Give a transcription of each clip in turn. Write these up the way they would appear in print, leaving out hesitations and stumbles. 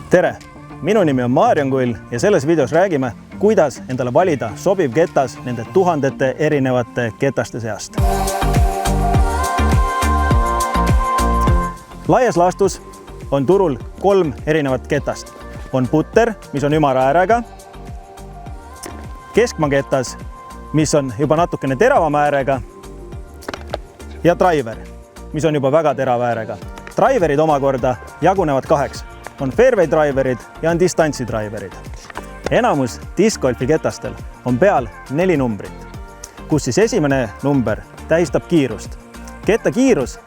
Tere! Minu nimi on Maarjan Kull ja selles videos räägime, kuidas endale valida sobiv ketas nende tuhandete erinevate ketaste seast. Laias laastus on turul 3 erinevat ketast. On putter, mis on ümara äärega, keskmaa ketas, mis on juba natukene teravama äärega ja driver, mis on juba väga terava äärega. Driverid omakorda jagunevad 2. On fairway driverid ja on distantsi driverid. Enamus discgolfi ketastel on peal 4 numbrit, kus siis esimene number tähistab kiirust. Ketta kiirus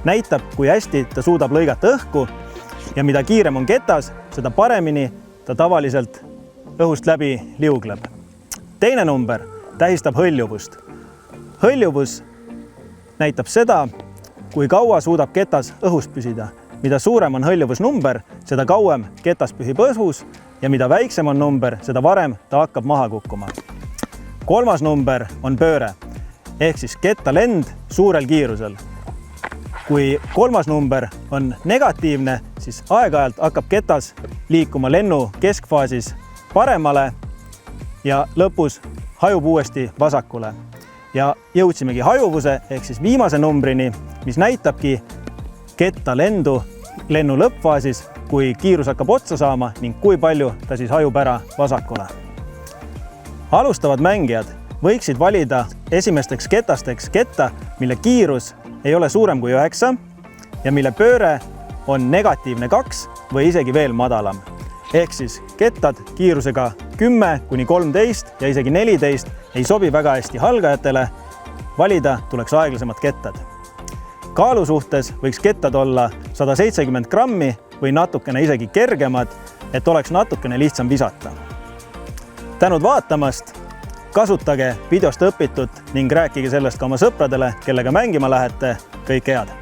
näitab, kui hästi ta suudab lõigata õhku ja mida kiirem on ketas, seda paremini ta tavaliselt õhust läbi liugleb. Teine number tähistab hõljuvust. Hõljuvus näitab seda, kui kaua suudab ketas õhus püsida. Mida suurem on hõljuvusnumber, seda kauem ketas pühib õhus ja mida väiksem on number, seda varem ta hakkab maha kukkuma. 3. number on pööre, ehk siis ketta lend suurel kiirusel. Kui 3. number on negatiivne, siis aeg-ajalt hakkab ketas liikuma lennu keskfaasis paremale ja lõpus hajub uuesti vasakule. Ja jõudsimegi hajuvuse ehk siis viimase numbrini, mis näitabki ketta lennu lõppfaasis, kui kiirus hakkab otsa saama ning kui palju ta siis hajub ära vasakule. Alustavad mängijad võiksid valida esimesteks ketasteks ketta, mille kiirus ei ole suurem kui 9 ja mille pööre on negatiivne 2 või isegi veel madalam. Ehk siis kettad kiirusega 10–13 ja isegi 14 ei sobi väga hästi algajatele. Valida tuleks aeglasemad kettad. Kaalu suhtes võiks kettad olla 170 grammi või natukene isegi kergemad, et oleks natukene lihtsam visata. Tänud vaatamast, kasutage videost õpitut ning rääkige sellest ka oma sõpradele, kellega mängima lähete. Kõik head!